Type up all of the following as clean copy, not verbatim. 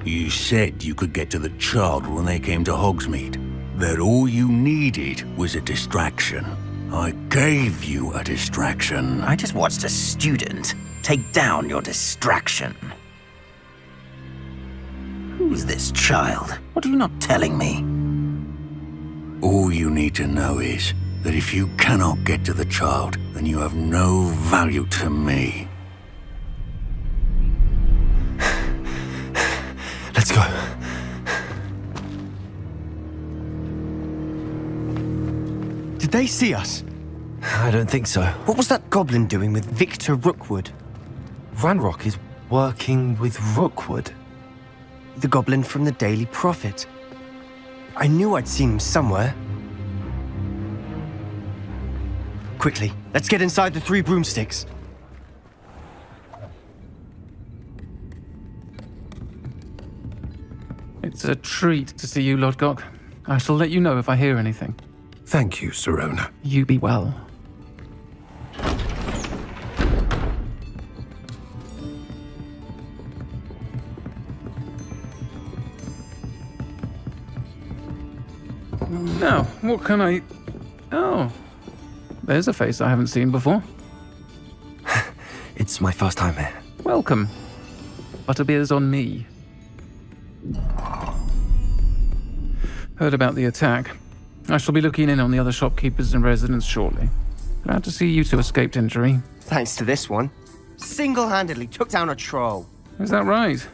You said you could get to the child when they came to Hogsmeade. That all you needed was a distraction. I gave you a distraction. I just watched a student take down your distraction. Who's this child? What are you not telling me? All you need to know is that if you cannot get to the child, then you have no value to me. Let's go. Did they see us? I don't think so. What was that goblin doing with Victor Rookwood? Ranrock is working with Rookwood. The goblin from the Daily Prophet. I knew I'd seen him somewhere. Quickly, let's get inside the 3 broomsticks. It's a treat to see you, Lodgok. I shall let you know if I hear anything. Thank you, Sirona. You be well. Now, what can I... Oh, there's a face I haven't seen before. It's my first time here. Welcome. Butterbeer's on me. Heard about the attack. I shall be looking in on the other shopkeepers and residents shortly. Glad to see you two escaped injury. Thanks to this one. Single-handedly took down a troll. Is that right?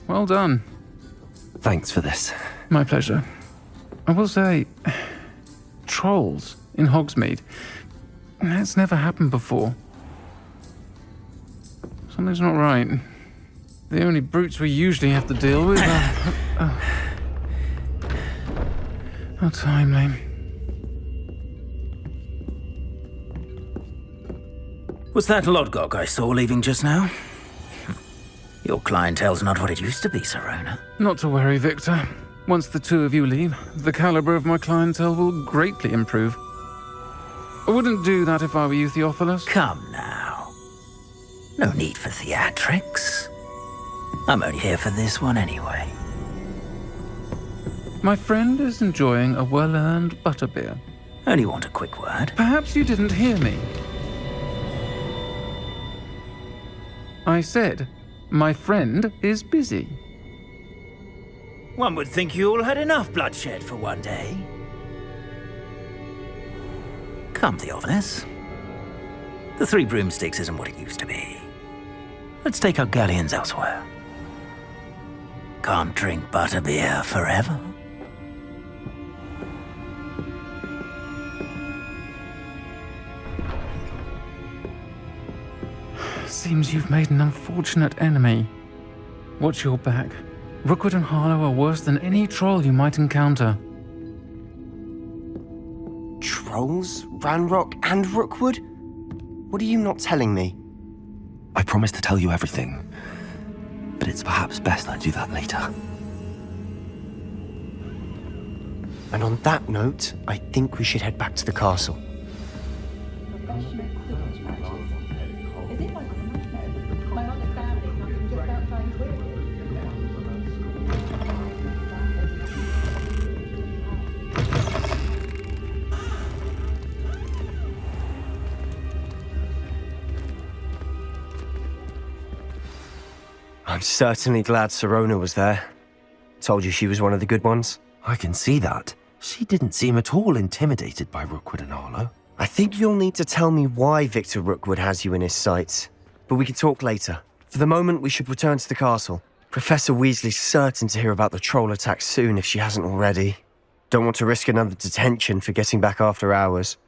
Well done. Thanks for this. My pleasure. I will say, trolls in Hogsmeade. That's never happened before. Something's not right. The only brutes we usually have to deal with are... How timely. Was that Lodgok I saw leaving just now? Your clientele's not what it used to be, Sirona. Not to worry, Victor. Once the two of you leave, the caliber of my clientele will greatly improve. I wouldn't do that if I were you, Theophilus. Come now. No need for theatrics. I'm only here for this one anyway. My friend is enjoying a well-earned butterbeer. Only want a quick word. Perhaps you didn't hear me. I said, my friend is busy. One would think you all had enough bloodshed for one day. Come, Theophilus. The 3 broomsticks isn't what it used to be. Let's take our galleons elsewhere. Can't drink butterbeer forever. Seems you've made an unfortunate enemy. Watch your back. Rookwood and Harlow are worse than any troll you might encounter. Trolls? Ranrock and Rookwood? What are you not telling me? I promise to tell you everything, but it's perhaps best I do that later. And on that note, I think we should head back to the castle. I'm certainly glad Sirona was there. Told you she was one of the good ones. I can see that. She didn't seem at all intimidated by Rookwood and Harlow. I think you'll need to tell me why Victor Rookwood has you in his sights. But we can talk later. For the moment, we should return to the castle. Professor Weasley's certain to hear about the troll attack soon if she hasn't already. Don't want to risk another detention for getting back after hours.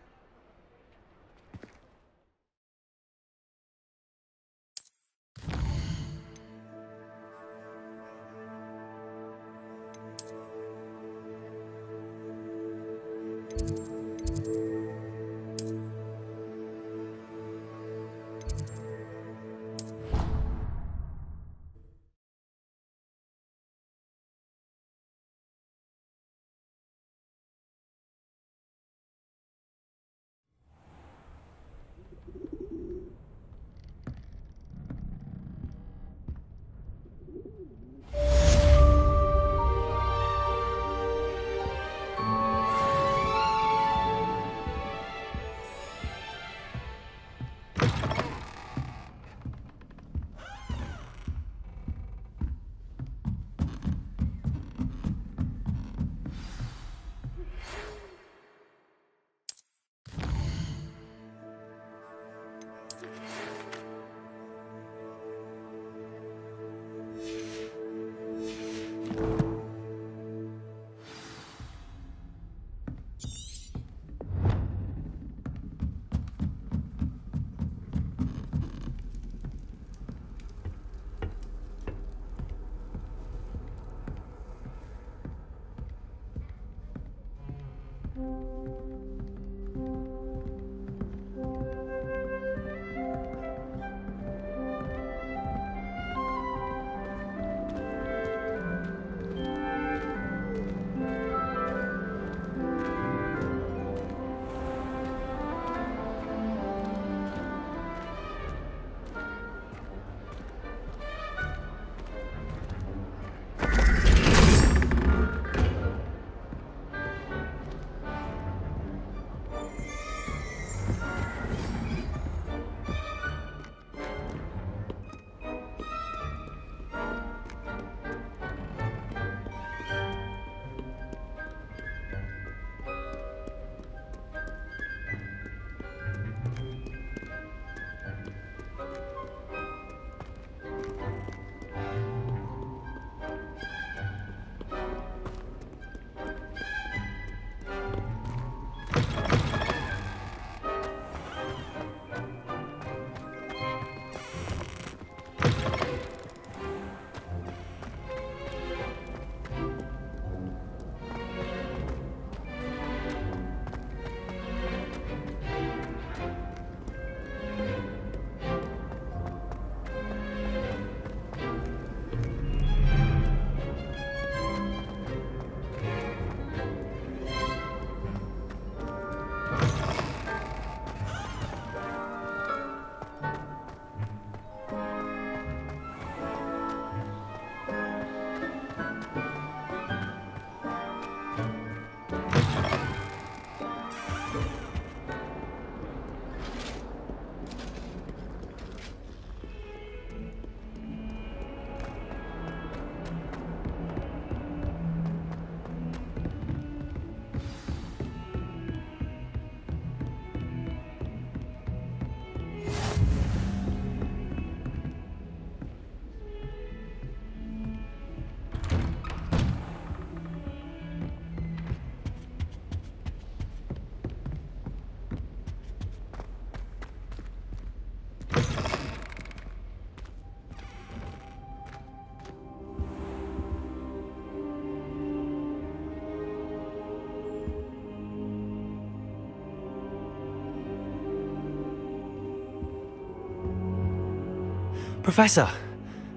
Professor,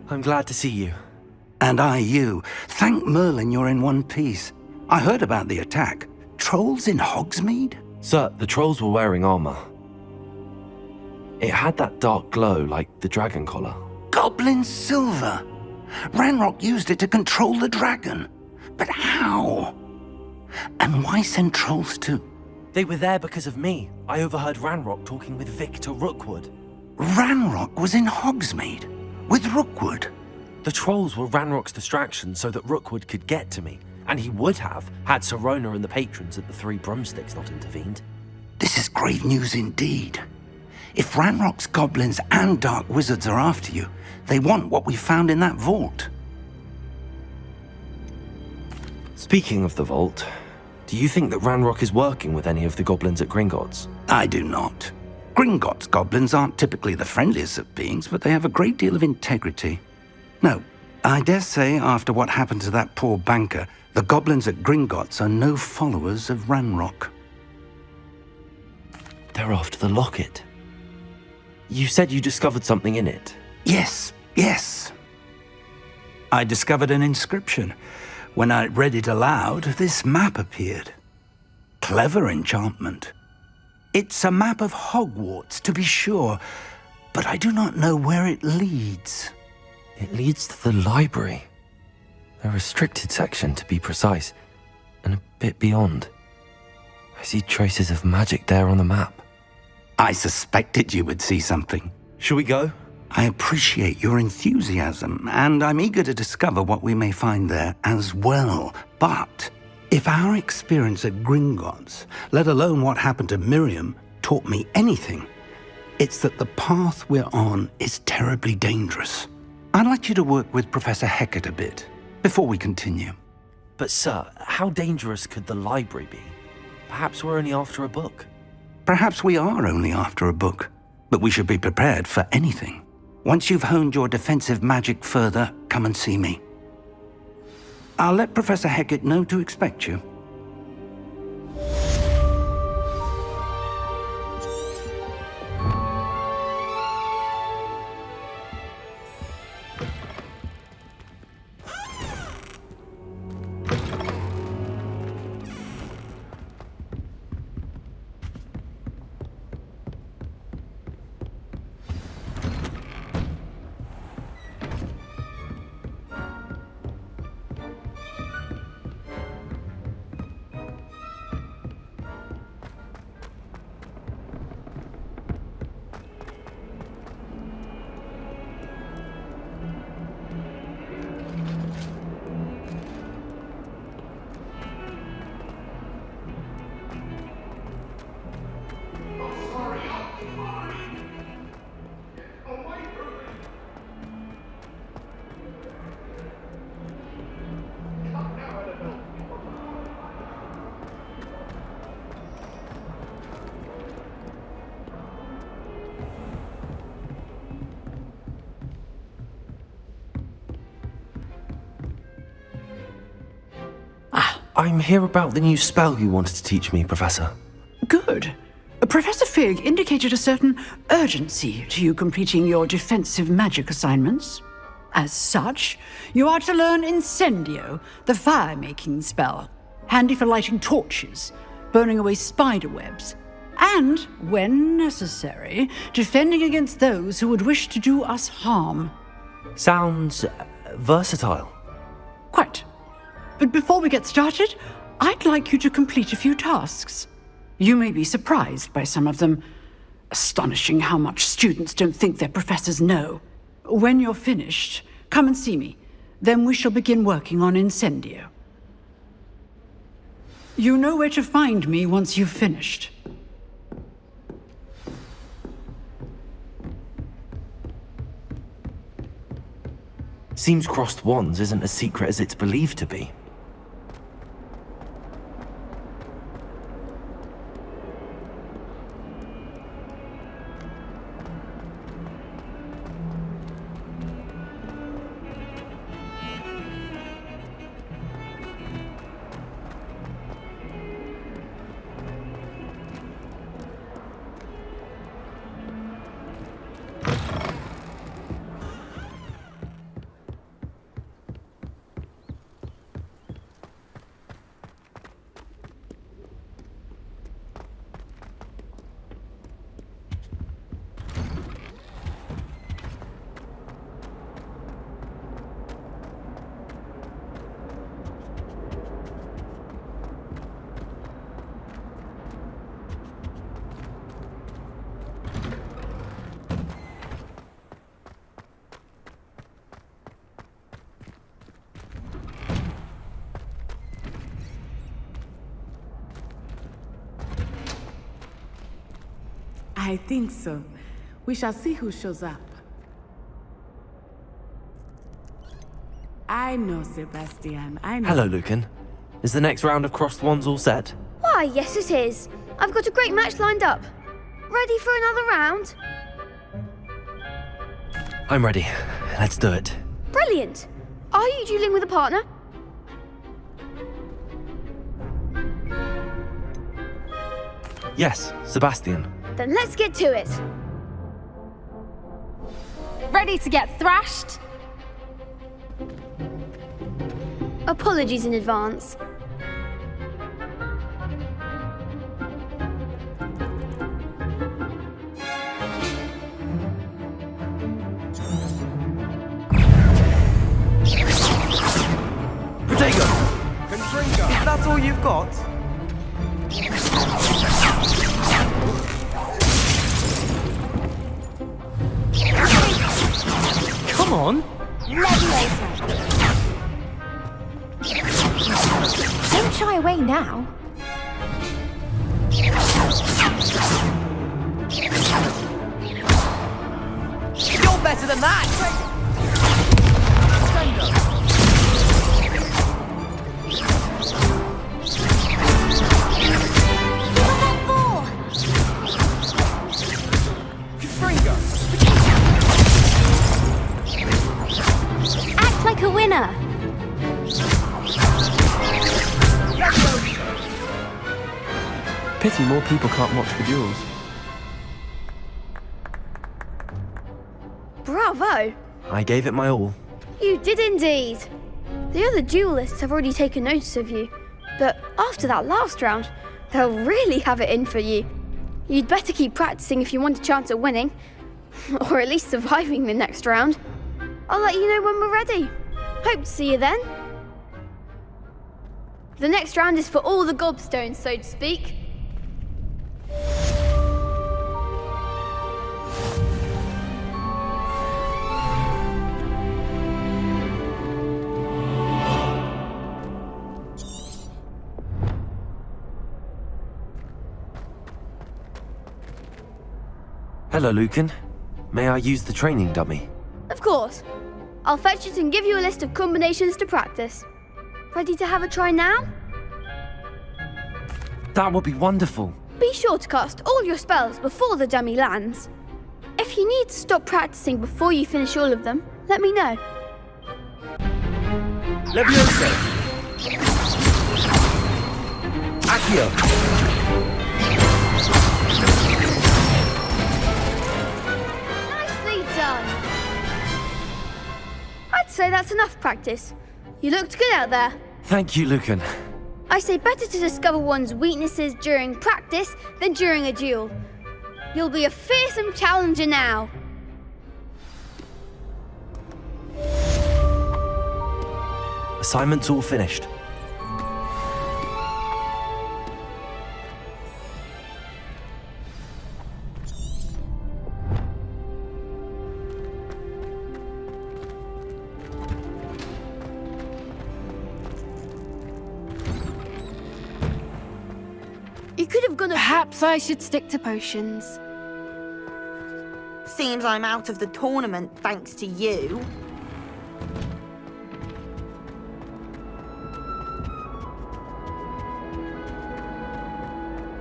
I'm glad to see you. And I you. Thank Merlin you're in one piece. I heard about the attack. Trolls in Hogsmeade? Sir, the trolls were wearing armor. It had that dark glow like the dragon collar. Goblin silver! Ranrock used it to control the dragon. But how? And why send trolls too? They were there because of me. I overheard Ranrock talking with Victor Rookwood. Ranrock was in Hogsmeade? With Rookwood? The trolls were Ranrock's distraction so that Rookwood could get to me. And he would have, had Sirona and the patrons at the Three Broomsticks not intervened. This is grave news indeed. If Ranrock's goblins and dark wizards are after you, they want what we found in that vault. Speaking of the vault, do you think that Ranrock is working with any of the goblins at Gringotts? I do not. Gringotts goblins aren't typically the friendliest of beings, but they have a great deal of integrity. No, I dare say after what happened to that poor banker, the goblins at Gringotts are no followers of Ranrock. They're after the locket. You said you discovered something in it. Yes. I discovered an inscription. When I read it aloud, this map appeared. Clever enchantment. It's a map of Hogwarts, to be sure, but I do not know where it leads. It leads to the library. A restricted section, to be precise, and a bit beyond. I see traces of magic there on the map. I suspected you would see something. Shall we go? I appreciate your enthusiasm, and I'm eager to discover what we may find there as well. But if our experience at Gringotts, let alone what happened to Miriam, taught me anything, it's that the path we're on is terribly dangerous. I'd like you to work with Professor Hecat a bit. before we continue. But sir, how dangerous could the library be? Perhaps we're only after a book. Perhaps we are only after a book, but we should be prepared for anything. Once you've honed your defensive magic further, come and see me. I'll let Professor Hecat know to expect you. I'm here about the new spell you wanted to teach me, Professor. Good. Professor Fig indicated a certain urgency to you completing your defensive magic assignments. As such, you are to learn Incendio, the fire-making spell, handy for lighting torches, burning away spider webs, and, when necessary, defending against those who would wish to do us harm. Sounds versatile. Quite. But before we get started, I'd like you to complete a few tasks. You may be surprised by some of them. Astonishing how much students don't think their professors know. When you're finished, come and see me. Then we shall begin working on Incendio. You know where to find me once you've finished. Seems crossed wands isn't as secret as it's believed to be. I think so. We shall see who shows up. I know, Sebastian. I know. Hello, Lucan. Is the next round of crossed wands all set? Why, yes it is. I've got a great match lined up. Ready for another round? I'm ready. Let's do it. Brilliant. Are you dueling with a partner? Yes, Sebastian. Then let's get to it. Ready to get thrashed? Apologies in advance. Protego! Is that all you've got? Come on! Leviosa! Don't shy away now. You're better than that! Pity more people can't watch the duels. Bravo! I gave it my all. You did indeed. The other duelists have already taken notice of you, but after that last round, they'll really have it in for you. You'd better keep practicing if you want a chance at winning, or at least surviving the next round. I'll let you know when we're ready. Hope to see you then. The next round is for all the gobstones, so to speak. Hello, Lucan. May I use the training dummy? Of course. I'll fetch it and give you a list of combinations to practice. Ready to have a try now? That would be wonderful. Be sure to cast all your spells before the dummy lands. If you need to stop practicing before you finish all of them, let me know. Leviosa! Accio! Nicely done. I'd say that's enough practice. You looked good out there. Thank you, Lucan. I say better to discover one's weaknesses during practice than during a duel. You'll be a fearsome challenger now. Assignment's all finished. You could have gone a... Perhaps I should stick to potions. Seems I'm out of the tournament thanks to you.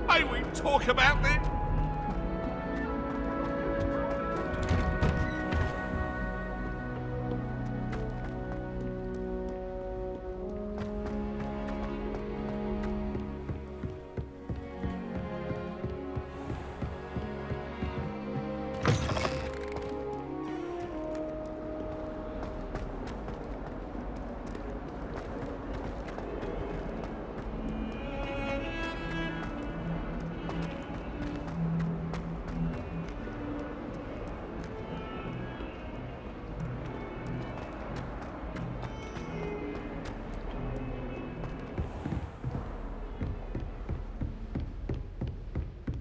May we talk about this?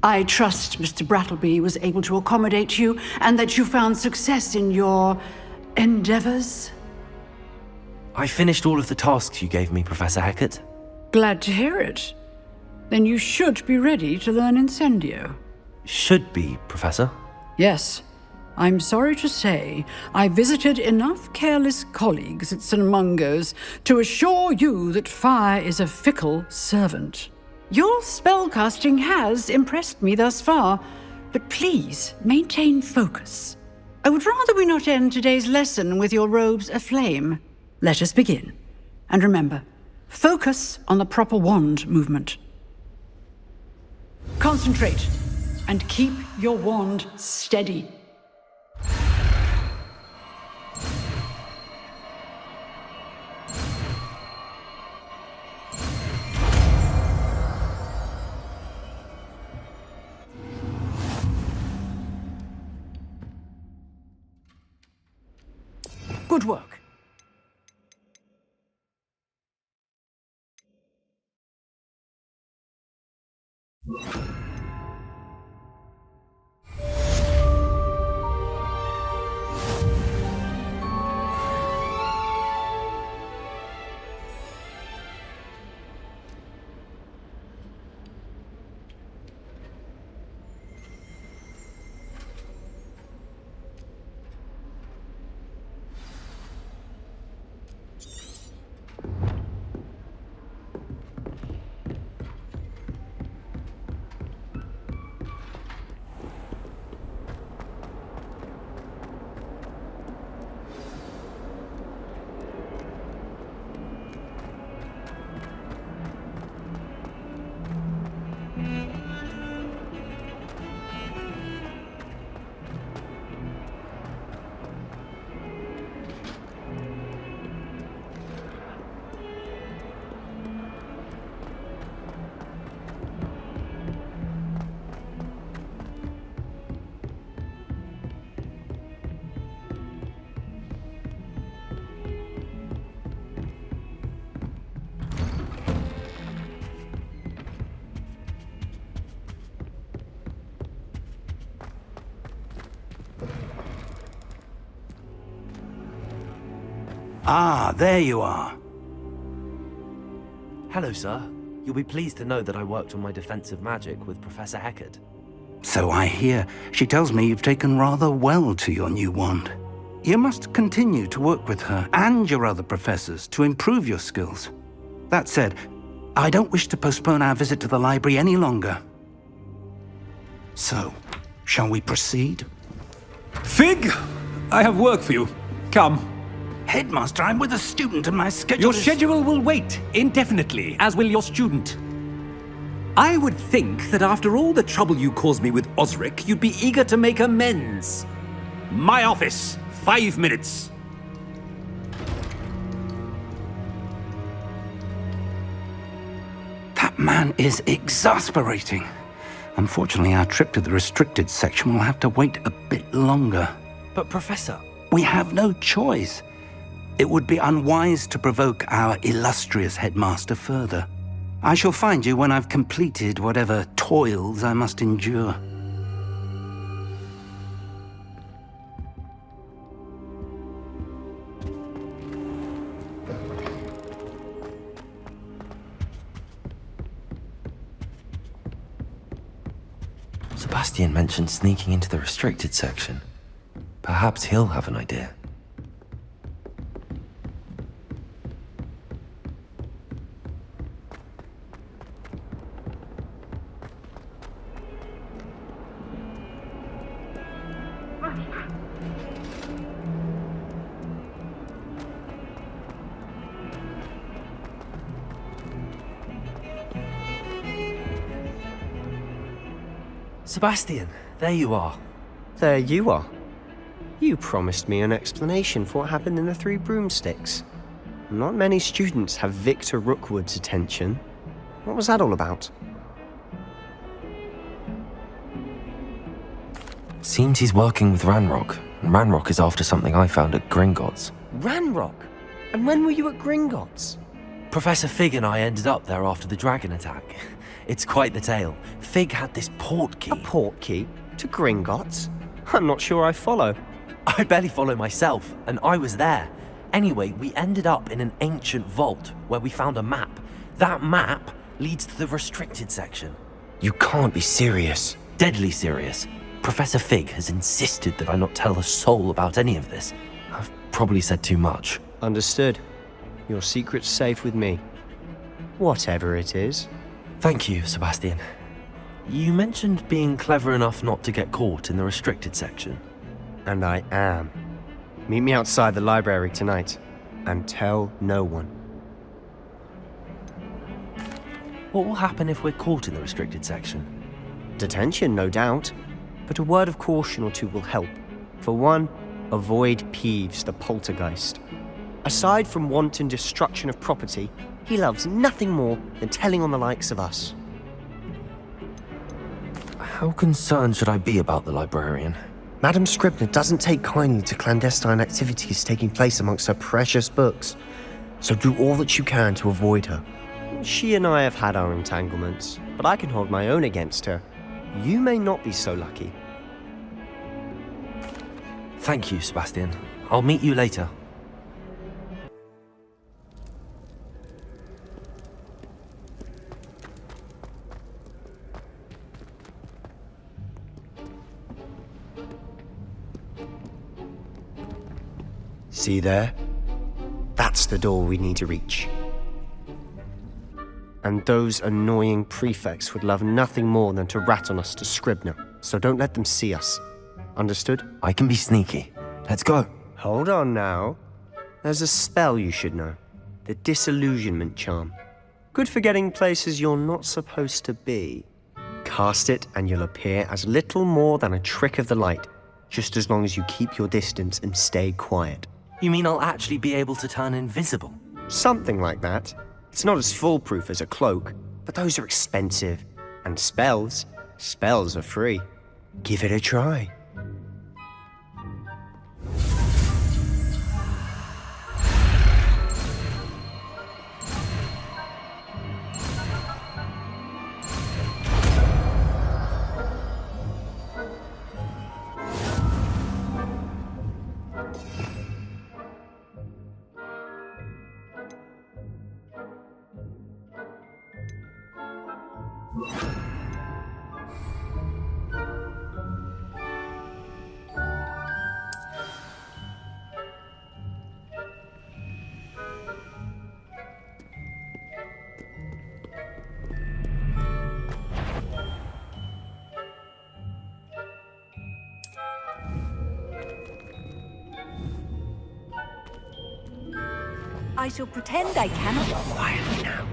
I trust Mr. Brattleby was able to accommodate you and that you found success in your endeavors. I finished all of the tasks you gave me, Professor Hecat. Glad to hear it. Then you should be ready to learn Incendio. Should be, Professor. Yes. I'm sorry to say, I visited enough careless colleagues at St. Mungo's to assure you that fire is a fickle servant. Your spellcasting has impressed me thus far, but please maintain focus. I would rather we not end today's lesson with your robes aflame. Let us begin. And remember, focus on the proper wand movement. Concentrate and keep your wand steady. Good work. Ah, there you are. Hello, sir. You'll be pleased to know that I worked on my defensive magic with Professor Hecat. So I hear. She tells me you've taken rather well to your new wand. You must continue to work with her and your other professors to improve your skills. That said, I don't wish to postpone our visit to the library any longer. So, shall we proceed? Fig! I have work for you. Come. Headmaster, I'm with a student and my schedule Your is... schedule will wait indefinitely, as will your student. I would think that after all the trouble you caused me with Osric, you'd be eager to make amends. My office, 5 minutes. That man is exasperating. Unfortunately, our trip to the restricted section will have to wait a bit longer. But Professor... We have no choice. It would be unwise to provoke our illustrious headmaster further. I shall find you when I've completed whatever toils I must endure. Sebastian mentioned sneaking into the restricted section. Perhaps he'll have an idea. Sebastian, there you are. There you are. You promised me an explanation for what happened in the Three Broomsticks. Not many students have Victor Rookwood's attention. What was that all about? Seems he's working with Ranrock, and Ranrock is after something I found at Gringotts. Ranrock? And when were you at Gringotts? Professor Fig and I ended up there after the dragon attack. It's quite the tale. Fig had this port key. A port key? To Gringotts? I'm not sure I follow. I barely follow myself, and I was there. Anyway, we ended up in an ancient vault where we found a map. That map leads to the restricted section. You can't be serious. Deadly serious. Professor Fig has insisted that I not tell a soul about any of this. I've probably said too much. Understood. Your secret's safe with me. Whatever it is. Thank you, Sebastian. You mentioned being clever enough not to get caught in the restricted section. And I am. Meet me outside the library tonight, and tell no one. What will happen if we're caught in the restricted section? Detention, no doubt. But a word of caution or two will help. For one, avoid Peeves, the poltergeist. Aside from wanton destruction of property, he loves nothing more than telling on the likes of us. How concerned should I be about the librarian? Madame Scribner doesn't take kindly to clandestine activities taking place amongst her precious books, so do all that you can to avoid her. She and I have had our entanglements, but I can hold my own against her. You may not be so lucky. Thank you, Sebastian. I'll meet you later. See there? That's the door we need to reach. And those annoying prefects would love nothing more than to rat on us to Scribner, so don't let them see us. Understood? I can be sneaky. Let's go. Hold on now. There's a spell you should know. The Disillusionment Charm. Good for getting places you're not supposed to be. Cast it and you'll appear as little more than a trick of the light, just as long as you keep your distance and stay quiet. You mean I'll actually be able to turn invisible? Something like that. It's not as foolproof as a cloak, but those are expensive. And spells are free. Give it a try. I shall pretend I cannot. Quietly now.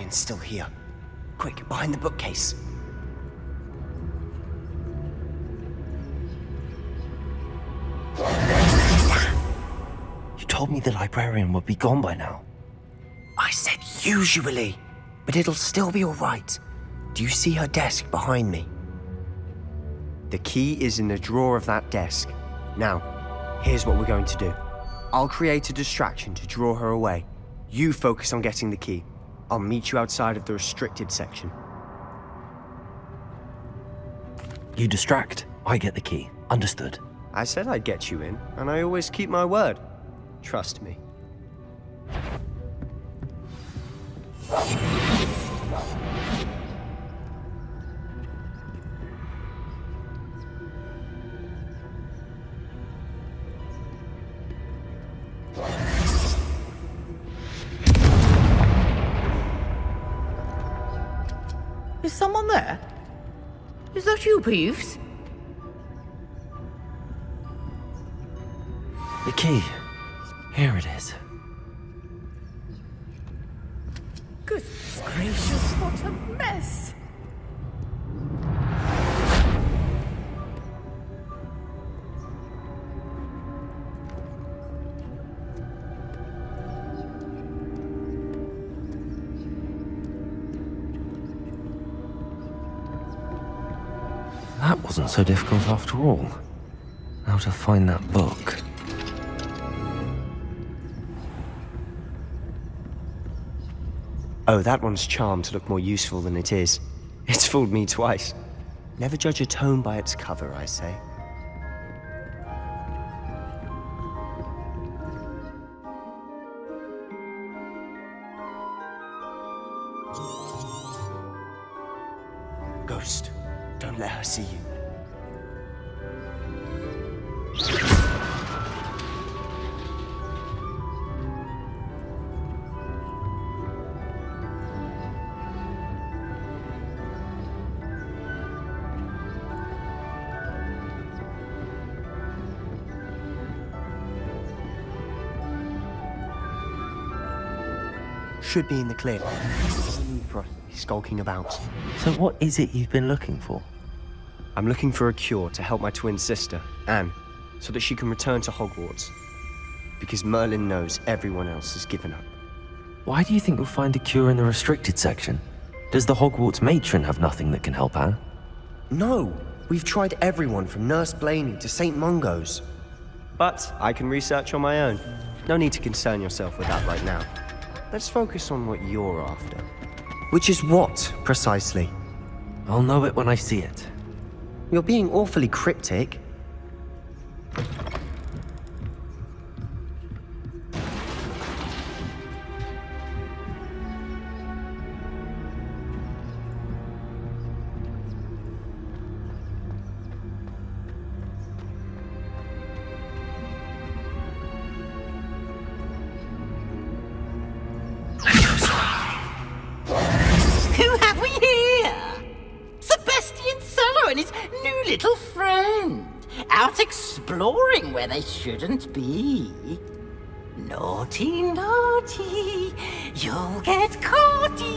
Still here. Quick, behind the bookcase. You told me the librarian would be gone by now. I said usually, but it'll still be all right. Do you see her desk behind me? The key is in the drawer of that desk. Now, here's what we're going to do. I'll create a distraction to draw her away. You focus on getting the key. I'll meet you outside of the restricted section. You distract, I get the key. Understood. I said I'd get you in, and I always keep my word. Trust me. Is someone there? Is that you, Peeves? The key. Here it is. Goodness gracious, what a mess! That wasn't so difficult after all. Now to find that book. Oh, that one's charmed to look more useful than it is. It's fooled me twice. Never judge a tome by its cover, I say. Ghost, don't let her see you. Should be in the clear. Skulking about. So what is it you've been looking for? I'm looking for a cure to help my twin sister, Anne, so that she can return to Hogwarts. Because Merlin knows everyone else has given up. Why do you think you'll find a cure in the restricted section? Does the Hogwarts matron have nothing that can help Anne? No, we've tried everyone from Nurse Blaney to St. Mungo's. But I can research on my own. No need to concern yourself with that right now. Let's focus on what you're after. Which is what, precisely? I'll know it when I see it. You're being awfully cryptic. Who have we here? Sebastian Sarrow and his new little friend, out exploring where they shouldn't be. Naughty, naughty, you'll get caughty.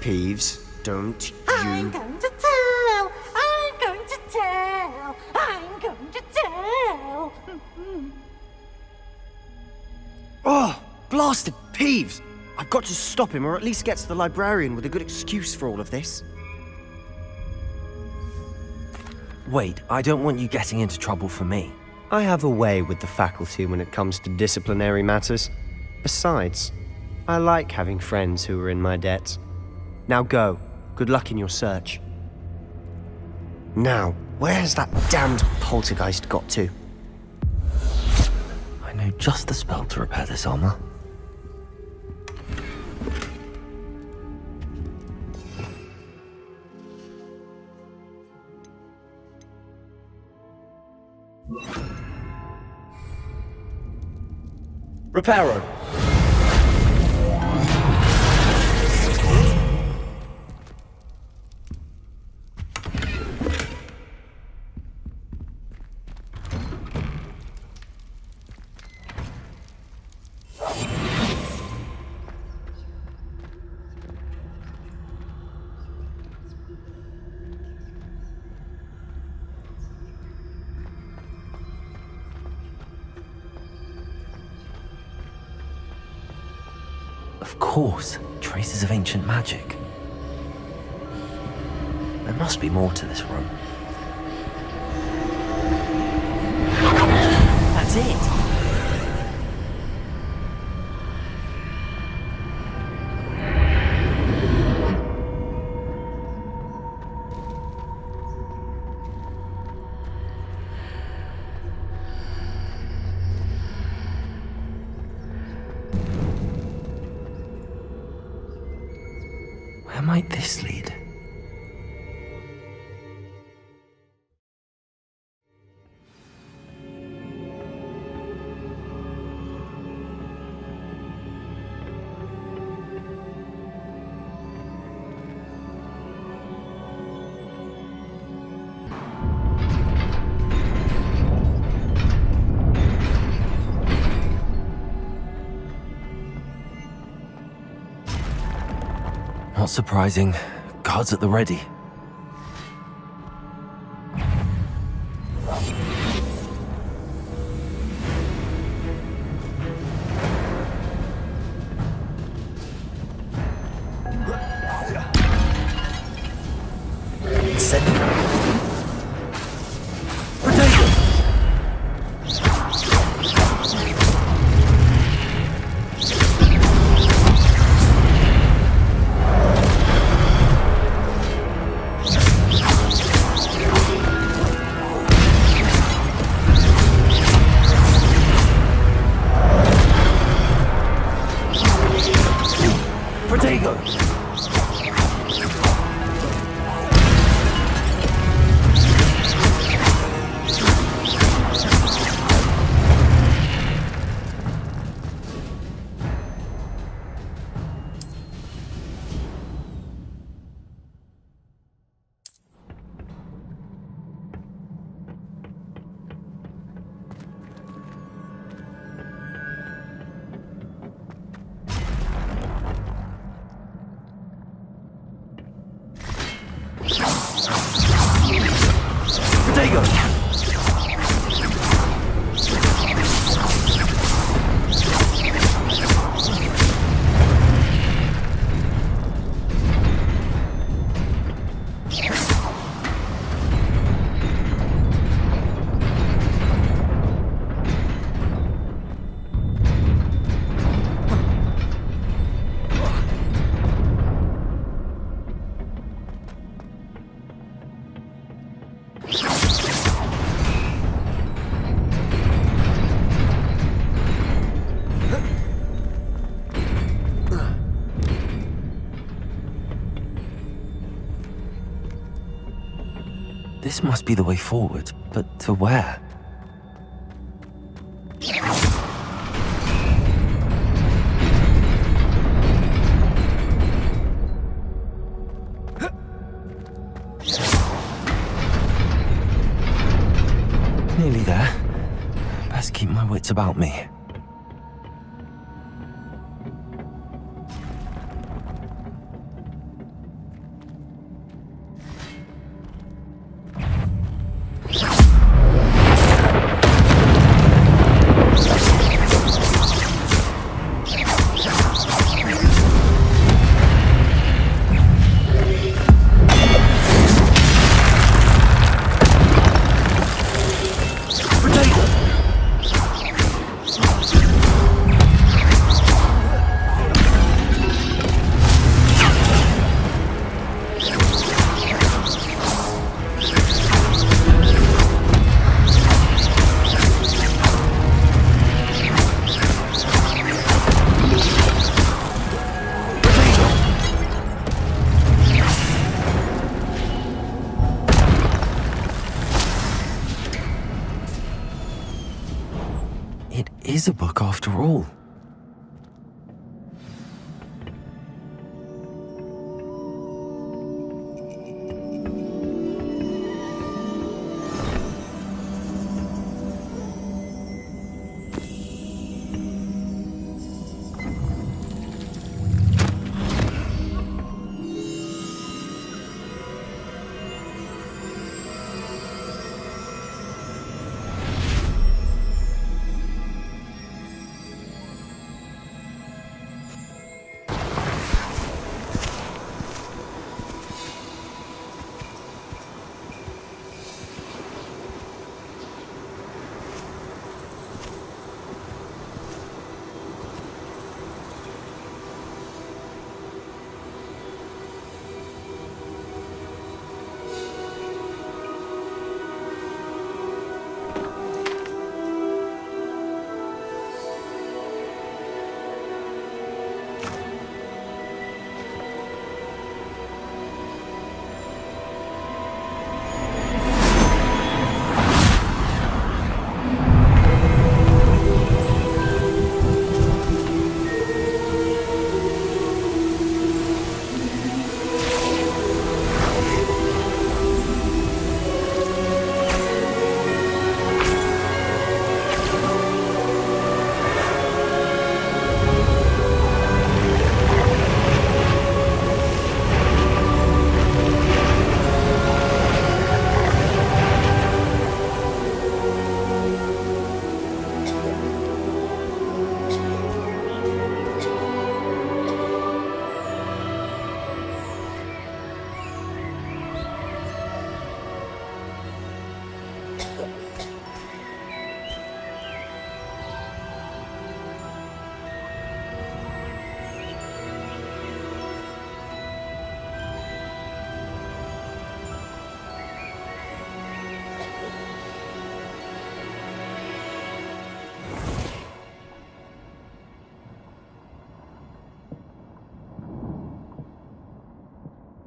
Peeves, don't I'm you... going to tell, I'm going to tell, I'm going to tell. Oh, blasted Peeves! I've got to stop him, or at least get to the librarian with a good excuse for all of this. Wait, I don't want you getting into trouble for me. I have a way with the faculty when it comes to disciplinary matters. Besides, I like having friends who are in my debt. Now go. Good luck in your search. Now, where's that damned poltergeist got to? I know just the spell to repair this armor. Reparo. Of course, traces of ancient magic. There must be more to this room. That's it. Where might this lead? Not surprising. Guards at the ready. This must be the way forward, but to where? Nearly there. Best keep my wits about me. is a book after all.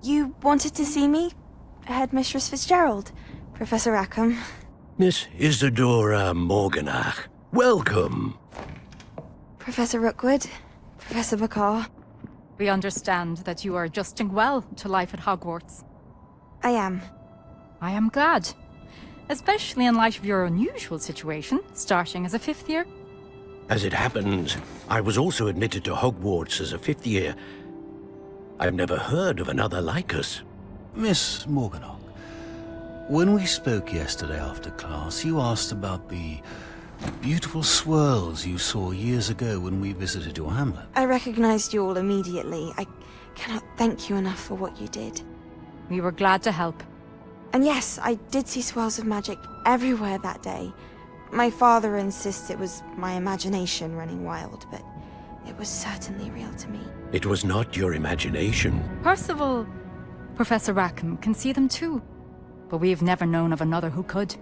You wanted to see me? Headmistress Fitzgerald? Professor Rackham? Miss Isadora Morganach, welcome. Professor Rookwood? Professor Bakar? We understand that you are adjusting well to life at Hogwarts. I am. I am glad. Especially in light of your unusual situation, starting as a 5th year. As it happens, I was also admitted to Hogwarts as a 5th year. I've never heard of another like us. Miss Morganach, when we spoke yesterday after class, you asked about the beautiful swirls you saw years ago when we visited your hamlet. I recognized you all immediately. I cannot thank you enough for what you did. We were glad to help. And yes, I did see swirls of magic everywhere that day. My father insists it was my imagination running wild, but it was certainly real to me. It was not your imagination. Percival, Professor Rackham can see them too. But we've never known of another who could.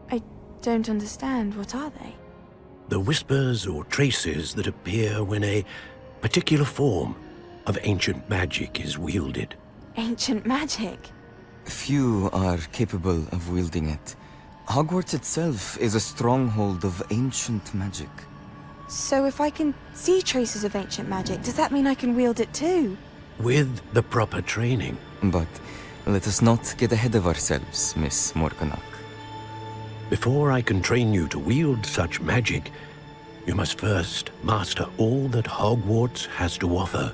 I don't understand. What are they? The whispers or traces that appear when a particular form of ancient magic is wielded. Ancient magic? Few are capable of wielding it. Hogwarts itself is a stronghold of ancient magic. So if I can see traces of ancient magic, does that mean I can wield it too? With the proper training. But let us not get ahead of ourselves, Miss Morganach. Before I can train you to wield such magic, you must first master all that Hogwarts has to offer.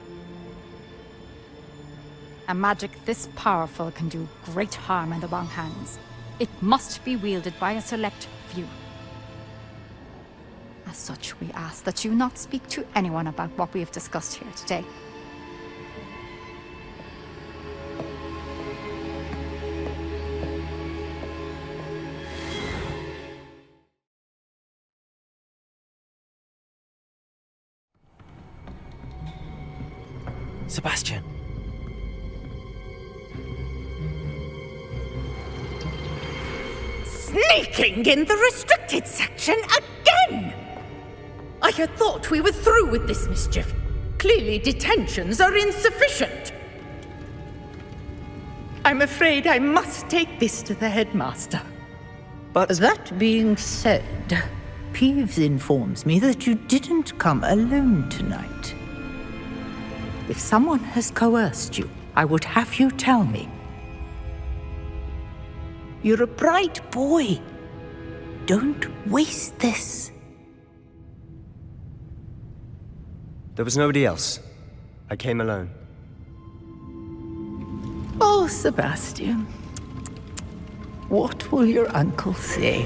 A magic this powerful can do great harm in the wrong hands. It must be wielded by a select few. As such, we ask that you not speak to anyone about what we have discussed here today. Sebastian. Sneaking in the restricted section again! I had thought we were through with this mischief. Clearly detentions are insufficient. I'm afraid I must take this to the headmaster. But that being said, Peeves informs me that you didn't come alone tonight. If someone has coerced you, I would have you tell me. You're a bright boy. Don't waste this. There was nobody else. I came alone. Oh, Sebastian. What will your uncle say?